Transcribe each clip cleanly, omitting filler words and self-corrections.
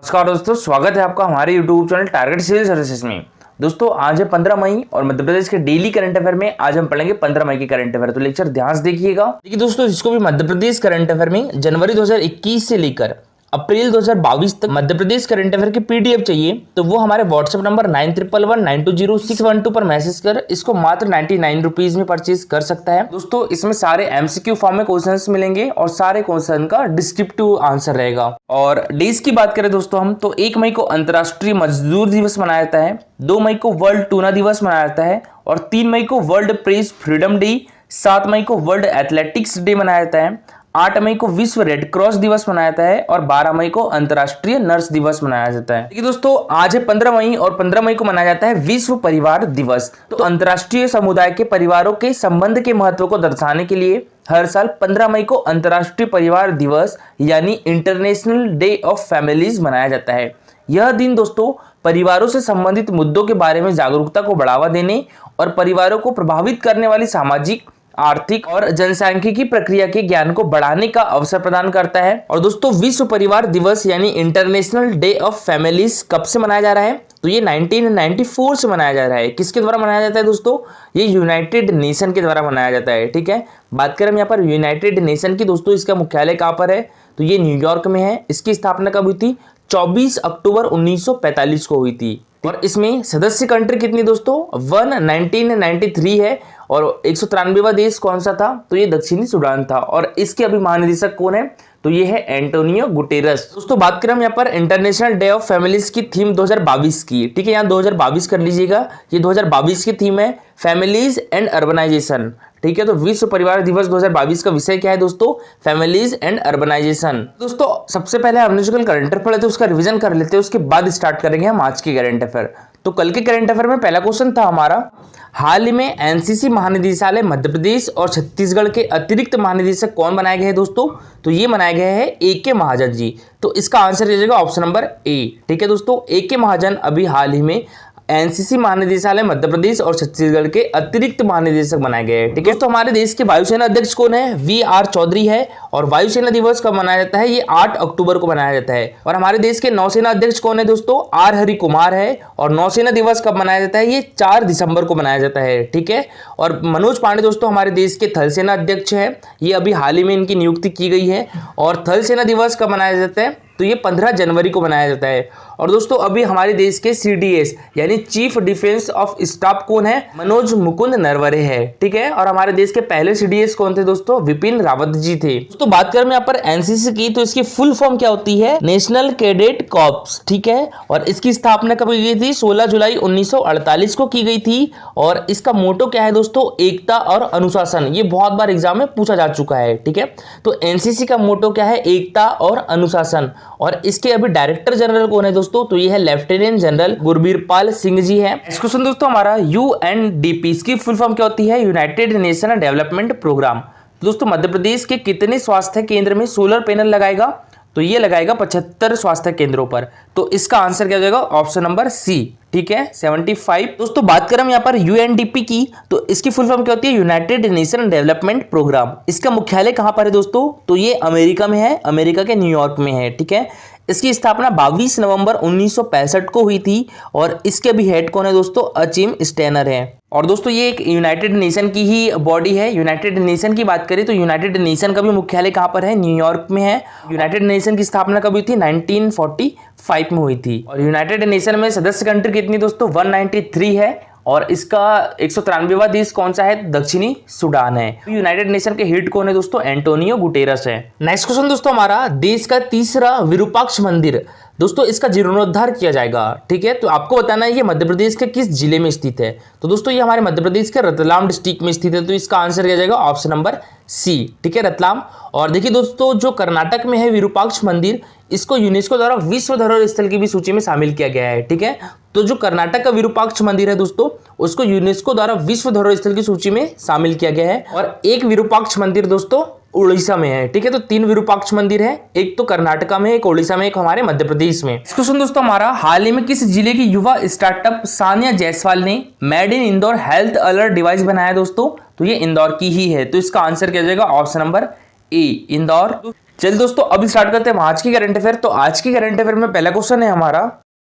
नमस्कार दोस्तों, स्वागत है आपका हमारे YouTube channel Target Civil Services में। दोस्तों आज है 15 मई और मध्य प्रदेश के डेली करंट अफेयर में आज हम पढ़ेंगे 15 मई के करंट अफेयर। तो लेक्चर ध्यान से देखिएगा। देखिए दोस्तों, जिसको भी मध्य प्रदेश करंट अफेयर में जनवरी 2021 से लेकर अप्रैल 2022 तक मध्य प्रदेश करंट अफेयर की पीडीएफ चाहिए तो वो हमारे व्हाट्सएप नंबर 9111920612 पर मैसेज कर इसको मात्र 99 रुपीज में परचेज कर सकता है। दोस्तों इसमें सारे एमसीक्यू फॉर्म में क्वेश्चंस मिलेंगे और सारे क्वेश्चन का डिस्क्रिप्टिव आंसर रहेगा। और डेज की बात करें दोस्तों हम तो 1 मई को अंतर्राष्ट्रीय मजदूर दिवस मनाया जाता है, 2 मई को वर्ल्ड टूना दिवस मनाया जाता है और 3 मई को वर्ल्ड प्रेस फ्रीडम डे, 7 मई को वर्ल्ड एथलेटिक्स डे मनाया जाता है, 8 मई को विश्व रेड क्रॉस दिवस मनाया जाता है और 12 मई को अंतर्राष्ट्रीय नर्स दिवस मनाया जाता है। देखिए दोस्तों, आज है 15 मई और 15 मई को मनाया जाता है विश्व परिवार दिवस। तो अंतर्राष्ट्रीय समुदाय के परिवारों के संबंध के महत्व को दर्शाने के लिए हर साल 15 मई को अंतर्राष्ट्रीय परिवार दिवस यानी इंटरनेशनल डे ऑफ फैमिलीज मनाया जाता है। यह दिन दोस्तों परिवारों से संबंधित मुद्दों के बारे में जागरूकता को बढ़ावा देने और परिवारों को प्रभावित करने वाली सामाजिक, आर्थिक और जनसांख्यिकी प्रक्रिया के ज्ञान को बढ़ाने का अवसर प्रदान करता है। और दोस्तों विश्व परिवार दिवस यानी इंटरनेशनल डे ऑफ फैमिलीज कब से मनाया जा रहा है? तो ये 1994 से मनाया जा रहा है। किसके द्वारा मनाया जाता है दोस्तों? ये यूनाइटेड नेशन के द्वारा मनाया जाता है। ठीक है, बात करें हम यहाँ पर यूनाइटेड नेशन की दोस्तों, इसका मुख्यालय कहाँ पर है? तो ये न्यूयॉर्क में है। इसकी स्थापना कब हुई थी? 24 अक्टूबर 1945 को हुई थी। और इसमें सदस्य कंट्री कितनी दोस्तों? 1993 है। और 193वां देश कौन सा था? तो ये दक्षिणी सूडान था। और इसके अभी महानिदेशक कौन है? तो ये है एंटोनियो गुटेरस। दोस्तों बात करें हम यहाँ पर इंटरनेशनल डे ऑफ फैमिलीज की थीम 2022 की। ठीक है, यहाँ 2022 कर लीजिएगा। ये 2022 की थीम है फैमिलीज एंड अर्बनाइजेशन। ठीक है, तो विश्व परिवार दिवस 2022 का विषय क्या है दोस्तों? Families and urbanisation. दोस्तों सबसे पहले हमने जो कल करंट अफेयर पढ़े थे उसका रिवीजन कर लेते हैं, उसके बाद स्टार्ट करेंगे हम आज की करंट अफेयर। तो कल के करंट अफेयर में पहला क्वेश्चन था हमारा, हाल ही में एनसीसी महानिदेशालय मध्य प्रदेश और छत्तीसगढ़ के अतिरिक्त महानिदेशक कौन बनाए गए हैं दोस्तों? तो ये बनाए गए हैं ए.के. महाजन जी। तो इसका आंसर हो जाएगा ऑप्शन नंबर ए। ठीक है दोस्तों, ए.के. महाजन अभी हाल ही में एनसीसी महानिदेशालय मध्य प्रदेश और छत्तीसगढ़ के अतिरिक्त महानिदेशक बनाए गए हैं। ठीक है, तो हमारे देश के वायुसेना अध्यक्ष कौन है? वी.आर. चौधरी है। और वायुसेना दिवस कब मनाया जाता है? ये 8 अक्टूबर को मनाया जाता है। और हमारे देश के नौसेना अध्यक्ष कौन है दोस्तों? आर हरि कुमार है। और नौसेना दिवस कब मनाया जाता है? ये 4 दिसंबर को मनाया जाता है। ठीक है, और मनोज पांडे दोस्तों हमारे देश के थल सेना अध्यक्ष है। ये अभी हाल ही में इनकी नियुक्ति की गई है। और थल सेना दिवस कब मनाया जाता है? तो ये 15 जनवरी को मनाया जाता है। और दोस्तों अभी हमारे देश के सीडीएस यानी चीफ डिफेंस ऑफ स्टाफ कौन है? मनोज मुकुंद नरवरे है। ठीक है, और हमारे देश के पहले सीडीएस कौन थे दोस्तों? विपिन रावत जी थे। दोस्तों बात करें यहाँ पर एनसीसी की तो इसकी फुल फॉर्म क्या होती है? National cadet corps. ठीक है, और इसकी स्थापना कब की गई थी? 16 जुलाई 1948 को की गई थी। और इसका मोटो क्या है दोस्तों? एकता और अनुशासन। ये बहुत बार एग्जाम में पूछा जा चुका है। ठीक है, तो एनसीसी का मोटो क्या है? एकता और अनुशासन। और इसके अभी डायरेक्टर जनरल कौन है दोस्तों? तो ये है लेफ्टिनेंट जनरल गुरबीरपाल सिंह जी है। नेक्स्ट क्वेश्चन दोस्तों हमारा यूएनडीपी, इसकी फुल फॉर्म क्या होती है? United Nation Development Programme. दोस्तों मध्य प्रदेश के कितने स्वास्थ्य केंद्र में सोलर पैनल लगाएगा? तो ये लगाएगा 75 स्वास्थ्य केंद्रों पर। तो इसका आंसर क्या हो जाएगा? Option number C. ठीक है, 75। दोस्तों बात करें हम यहाँ पर यूएनडीपी की तो इसकी फुल फॉर्म क्या होती है? United Nation Development Programme. इसका मुख्यालय कहाँ पर है दोस्तों? तो ये अमेरिका में है, अमेरिका के न्यूयॉर्क में है। ठीक है, इसकी स्थापना 22 नवंबर 1965 को हुई थी। और इसके अभी हेड कौन है दोस्तों? अचिम स्टेनर है। और दोस्तों ये एक यूनाइटेड नेशन की ही बॉडी है। यूनाइटेड नेशन की बात करें तो यूनाइटेड नेशन का भी मुख्यालय कहाँ पर है? न्यूयॉर्क में है। यूनाइटेड नेशन की स्थापना कब हुई थी? 1945 में हुई थी। और यूनाइटेड नेशन में सदस्य कंट्री कितनी दोस्तों? 193 है। और इसका 193वां देश कौन सा है? दक्षिणी सूडान है। यूनाइटेड नेशन के हेड कौन है दोस्तों? एंटोनियो गुटेरस है। नेक्स्ट क्वेश्चन दोस्तों हमारा, देश का तीसरा विरूपाक्ष मंदिर दोस्तों इसका जीर्णोद्धार किया जाएगा। ठीक है, तो आपको बताना है ये मध्य प्रदेश के किस जिले में स्थित है? तो दोस्तों ये हमारे मध्य प्रदेश के रतलाम डिस्ट्रिक्ट में स्थित है। तो इसका आंसर किया जाएगा ऑप्शन नंबर सी। ठीक है, रतलाम। और देखिए दोस्तों जो कर्नाटक में है विरूपाक्ष मंदिर, इसको यूनेस्को द्वारा विश्व धरोहर स्थल की भी सूची में शामिल किया गया है। ठीक है, तो जो कर्नाटक का विरूपाक्ष मंदिर है दोस्तों उसको यूनेस्को द्वारा विश्व धरोहर स्थल की सूची में शामिल किया गया है। और एक विरूपाक्ष मंदिर दोस्तों उड़ीसा में है। ठीक है, तो 3 विरूपाक्ष मंदिर है, एक तो कर्नाटका में, एक उड़ीसा में, एक हमारे मध्य प्रदेश में। क्वेश्चन दोस्तों हमारा, हाल ही में किस जिले की युवा स्टार्टअप सानिया जायसवाल ने made in Indore health alert device बनाया दोस्तों? तो ये इंदौर की ही है। तो इसका आंसर क्या जाएगा? Option number A, Indore. चलिए दोस्तों अब स्टार्ट करते हैं आज की करंट अफेयर। तो आज की करंट अफेयर में पहला क्वेश्चन है हमारा,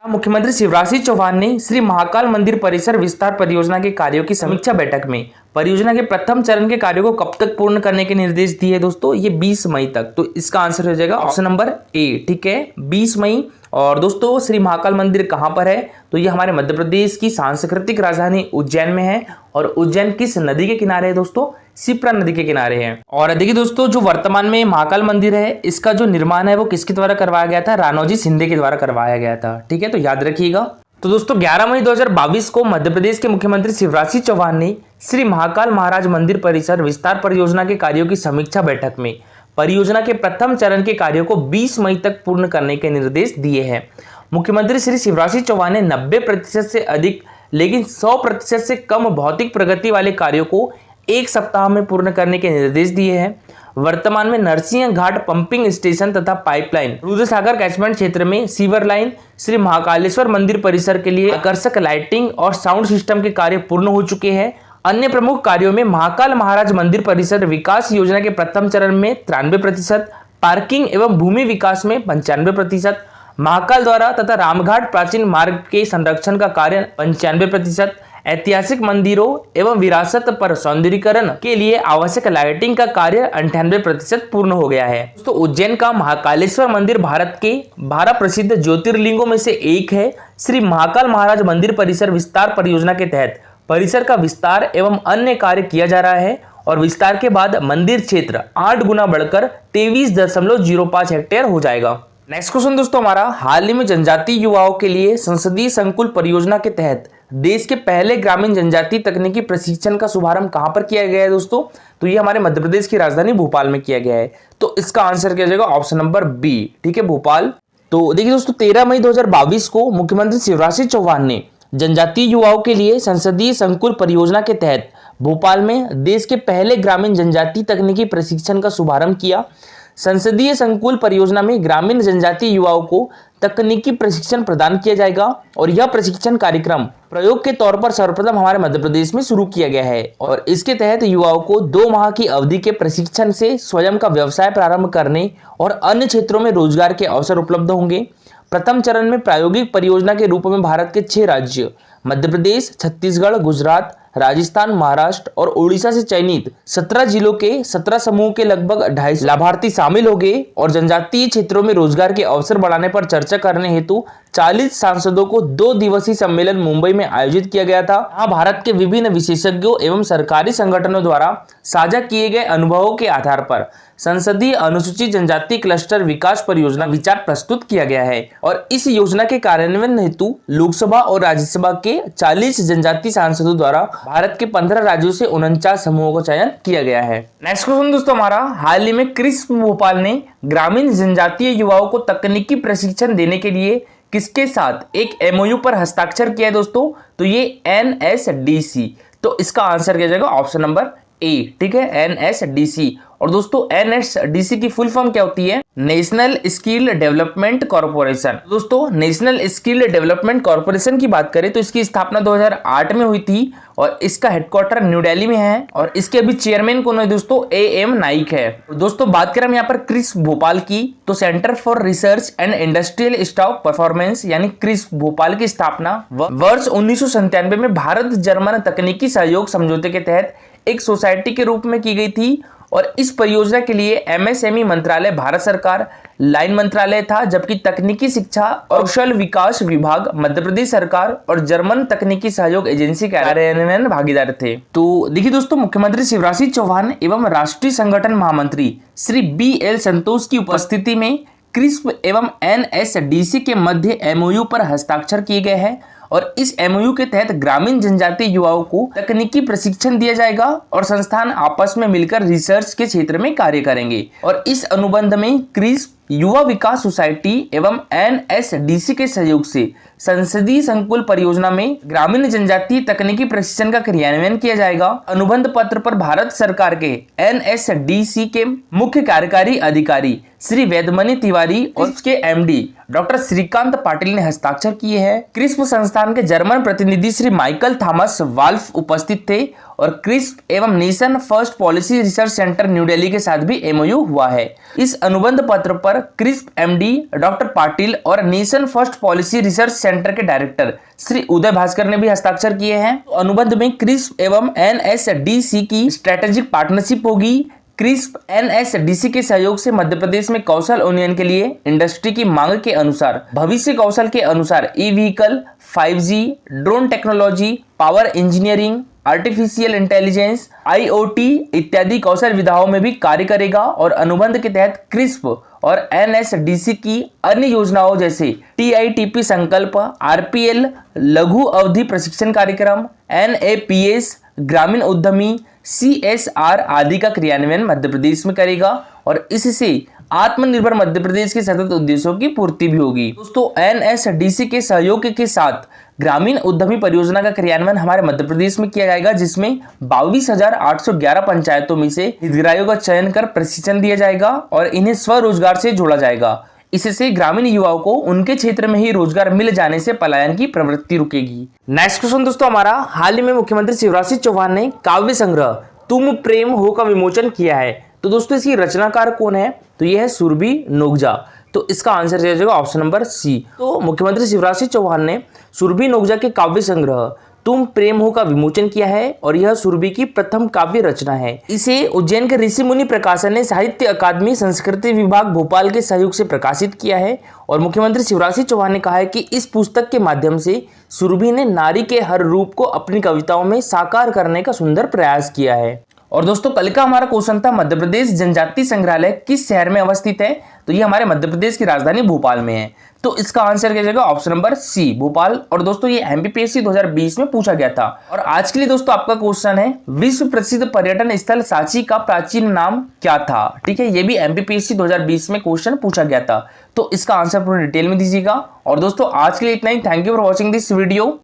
मुख्यमंत्री शिवराज सिंह चौहान ने श्री महाकाल मंदिर परिसर विस्तार परियोजना के कार्यों की समीक्षा बैठक में परियोजना के प्रथम चरण के कार्यों को कब तक पूर्ण करने के निर्देश दिए दोस्तों? ये 20 मई तक। तो इसका आंसर हो जाएगा ऑप्शन नंबर ए, ठीक है, 20 मई। और दोस्तों श्री महाकाल मंदिर कहां पर है? तो ये हमारे मध्य प्रदेश की सांस्कृतिक राजधानी उज्जैन में है। और उज्जैन किस नदी के किनारे है दोस्तों? शिप्रा नदी के किनारे है। और देखिए दोस्तों, जो वर्तमान में महाकाल मंदिर है, इसका जो निर्माण है वो किसके द्वारा करवाया गया था? राणोजी शिंदे के द्वारा करवाया गया था, ठीक है, तो याद रखिएगा। तो दोस्तों 11 मई 2022 को मध्य प्रदेश के मुख्यमंत्री शिवराज सिंह चौहान ने श्री महाकाल महाराज मंदिर परिसर विस्तार परियोजना के कार्यों की समीक्षा बैठक में परियोजना के प्रथम चरण के कार्यों को 20 मई तक पूर्ण करने के निर्देश दिए हैं। मुख्यमंत्री श्री शिवराज सिंह चौहान ने 90% से अधिक लेकिन 100% से कम भौतिक प्रगति वाले कार्यों को एक सप्ताह में पूर्ण करने के निर्देश दिए हैं। वर्तमान में नरसिंह घाट पंपिंग स्टेशन तथा पाइपलाइन, रुद्रसागर कैचमेंट क्षेत्र में सीवर लाइन, श्री महाकालेश्वर मंदिर परिसर के लिए आकर्षक लाइटिंग और साउंड सिस्टम के कार्य पूर्ण हो चुके हैं। अन्य प्रमुख कार्यों में महाकाल महाराज मंदिर परिसर विकास योजना के प्रथम चरण में 93%, पार्किंग एवं भूमि विकास में 95%, महाकाल द्वारा तथा रामघाट प्राचीन मार्ग के संरक्षण का कार्य 95%, ऐतिहासिक मंदिरों एवं विरासत पर सौंदर्यीकरण के लिए आवश्यक लाइटिंग का कार्य 98% पूर्ण हो गया है। तो उज्जैन का महाकालेश्वर मंदिर भारत के 12 प्रसिद्ध ज्योतिर्लिंगों में से एक है। श्री महाकाल महाराज मंदिर परिसर विस्तार परियोजना के तहत परिसर का विस्तार एवं अन्य कार्य किया जा रहा है और विस्तार के बाद मंदिर क्षेत्र 8 गुना बढ़कर 23.05 हेक्टेयर हो जाएगा। नेक्स्ट क्वेश्चन दोस्तों हमारा, हाल ही में जनजातीय युवाओं के लिए संसदीय संकुल परियोजना के तहत देश के पहले ग्रामीण जनजातीय तकनीकी प्रशिक्षण का शुभारंभ कहां पर किया गया है दोस्तों? तो ये हमारे मध्य प्रदेश की राजधानी भोपाल में किया गया है। तो इसका आंसर किया जाएगा ऑप्शन नंबर बी, ठीक है, भोपाल। तो देखिए दोस्तों 13 मई 2022 को मुख्यमंत्री शिवराज सिंह चौहान ने जनजातीय युवाओं के लिए संसदीय संकुल परियोजना के तहत भोपाल में देश के पहले ग्रामीण जनजातीय तकनीकी प्रशिक्षण का शुभारंभ किया। संसदीय संकुल परियोजना में ग्रामीण जनजातीय युवाओं को तकनीकी प्रशिक्षण प्रदान किया जाएगा और यह प्रशिक्षण कार्यक्रम प्रयोग के तौर पर सर्वप्रथम हमारे मध्य प्रदेश में शुरू किया गया है। और इसके तहत युवाओं को 2 माह की अवधि के प्रशिक्षण से स्वयं का व्यवसाय प्रारंभ करने और अन्य क्षेत्रों में रोजगार के अवसर उपलब्ध होंगे। प्रथम चरण में प्रायोगिक परियोजना के रूप में भारत के 6 राज्य मध्य प्रदेश, छत्तीसगढ़, गुजरात, राजस्थान, महाराष्ट्र और ओडिशा से चयनित 17 जिलों के 17 समूह के लगभग 250 लाभार्थी शामिल हो गए और जनजातीय क्षेत्रों में रोजगार के अवसर बढ़ाने पर चर्चा करने हेतु 40 सांसदों को 2 दिवसीय सम्मेलन मुंबई में आयोजित किया गया था। यहाँ भारत के विभिन्न विशेषज्ञों एवं सरकारी संगठनों द्वारा साझा किए गए अनुभवों के आधार पर संसदीय अनुसूचित जनजाति क्लस्टर विकास परियोजना विचार प्रस्तुत किया गया है। और इस योजना के कार्यान्वयन हेतु लोकसभा और राज्यसभा के 40 जनजाति सांसदों द्वारा भारत के 15 राज्यों से 49 समूहों का चयन किया गया है। नेक्स्ट क्वेश्चन दोस्तों हमारा, हाल ही में क्रिस्प भोपाल ने ग्रामीण जनजातीय युवाओं को तकनीकी प्रशिक्षण देने के लिए किसके साथ एक MOU पर हस्ताक्षर किया है दोस्तों? तो ये NSDC। तो इसका आंसर किया जाएगा ऑप्शन नंबर ए, ठीक है, NSDC। और दोस्तों NSDC की फुल फॉर्म क्या होती है? National skill development corporation. दोस्तों नेशनल स्किल डेवलपमेंट कॉर्पोरेशन की बात करें तो इसकी स्थापना 2008 में हुई थी और इसका हेडक्वार्टर न्यू दिल्ली में है और इसके अभी चेयरमैन कौन है दोस्तों? AM नाइक है। दोस्तों बात करें हम यहाँ पर क्रिस्प भोपाल की, तो centre for research and industrial staff performance यानी क्रिस्प भोपाल की स्थापना वर्ष 1997 में भारत जर्मन तकनीकी सहयोग समझौते के तहत एक सोसाइटी के रूप में की गई थी। और इस परियोजना के लिए MSME मंत्रालय भारत सरकार, लाइन मंत्रालय था, जबकि तकनीकी शिक्षा और कौशल विकास विभाग मध्य प्रदेश सरकार और जर्मन तकनीकी सहयोग एजेंसी के कार्यान्वयन भागीदार थे। तो देखिए दोस्तों, मुख्यमंत्री शिवराज सिंह चौहान एवं राष्ट्रीय संगठन महामंत्री श्री BL संतोष की उपस्थिति में क्रिस्प एवं NSDC के मध्य MOU पर हस्ताक्षर किए गए हैं और इस MOU के तहत ग्रामीण जनजातीय युवाओं को तकनीकी प्रशिक्षण दिया जाएगा और संस्थान आपस में मिलकर रिसर्च के क्षेत्र में कार्य करेंगे। और इस अनुबंध में क्रिस्प युवा विकास सोसाइटी एवं NSDC के सहयोग से संसदीय संकुल परियोजना में ग्रामीण जनजातीय तकनीकी प्रशिक्षण का क्रियान्वयन किया जाएगा। अनुबंध पत्र पर भारत सरकार के NSDC के मुख्य कार्यकारी अधिकारी श्री वेदमणि तिवारी और उसके MD डॉक्टर श्रीकांत पाटिल ने हस्ताक्षर किए हैं। क्रिस्प संस्थान के जर्मन प्रतिनिधि श्री माइकल थॉमस वाल्फ उपस्थित थे और क्रिस्प एवं nation first policy research centre new Delhi के साथ भी एमओयू हुआ है। इस अनुबंध पत्र पर क्रिस्प एमडी डॉक्टर पाटिल और nation first policy research centre के डायरेक्टर श्री उदय भास्कर ने भी हस्ताक्षर किए हैं। तो अनुबंध में क्रिस्प एवं एनएसडीसी की स्ट्रेटेजिक पार्टनरशिप होगी। क्रिस्प एनएसडीसी के सहयोग से मध्य प्रदेश में कौशल उन्नयन के लिए इंडस्ट्री की मांग के अनुसार भविष्य कौशल के अनुसार e vehicle, 5G, drone technology, power engineering, artificial intelligence, IoT इत्यादि कौशल विधाओं में भी कार्य करेगा और अनुबंध के तहत क्रिस्प और एनएसडीसी की अन्य योजनाओं जैसे TITP संकल्प, RPL लघु अवधि प्रशिक्षण कार्यक्रम, NAPS ग्रामीण उद्यमी, CSR आदि का क्रियान्वयन मध्य प्रदेश में करेगा और इससे आत्मनिर्भर मध्य प्रदेश के सतत उद्देश्यों की पूर्ति भी होगी। दोस्तों, एनएसडीसी के सहयोग के साथ ग्रामीण उद्यमी परियोजना का क्रियान्वयन हमारे मध्य प्रदेश में किया जाएगा, जिसमें 22,811 पंचायतों में से हितग्राहियों का चयन कर प्रशिक्षण दिया जाएगा और इन्हें स्वरोजगार से जोड़ा जाएगा। इससे ग्रामीण युवाओं को उनके क्षेत्र में ही रोजगार मिल जाने से पलायन की प्रवृत्ति रुकेगी। नेक्स्ट क्वेश्चन दोस्तों हमारा, हाल ही में मुख्यमंत्री शिवराज सिंह चौहान ने काव्य संग्रह तुम प्रेम हो का विमोचन किया है। तो दोस्तों इसकी रचनाकार कौन है? तो यह है सुरभि नोगजा। तो इसका आंसर दिया जाएगा ऑप्शन नंबर सी। तो मुख्यमंत्री शिवराज सिंह चौहान ने सुरभि नोगजा के काव्य संग्रह तुम प्रेम हो का विमोचन किया है और यह सुरभि की प्रथम काव्य रचना है। इसे उज्जैन के ऋषि मुनि प्रकाशन ने साहित्य अकादमी संस्कृति विभाग भोपाल के सहयोग से प्रकाशित किया है और मुख्यमंत्री शिवराज सिंह चौहान ने कहा है कि इस पुस्तक के माध्यम से सुरभि ने नारी के हर रूप को अपनी कविताओं में साकार करने का सुंदर प्रयास किया है। और दोस्तों कल का हमारा क्वेश्चन था, मध्य प्रदेश जनजाति संग्रहालय किस शहर में अवस्थित है? तो ये हमारे मध्य प्रदेश की राजधानी भोपाल में है। तो इसका आंसर क्या जाएगा? Option number C, Bhopal. और दोस्तों ये एमपीपीएससी 2020 में पूछा गया था। और आज के लिए दोस्तों आपका क्वेश्चन है, विश्व प्रसिद्ध पर्यटन स्थल सांची का प्राचीन नाम क्या था? ठीक है, ये भी एमपीपीएससी 2020 में क्वेश्चन पूछा गया था। तो इसका आंसर पूरी डिटेल में दीजिएगा। और दोस्तों आज के लिए इतना ही। Thank you for watching this video.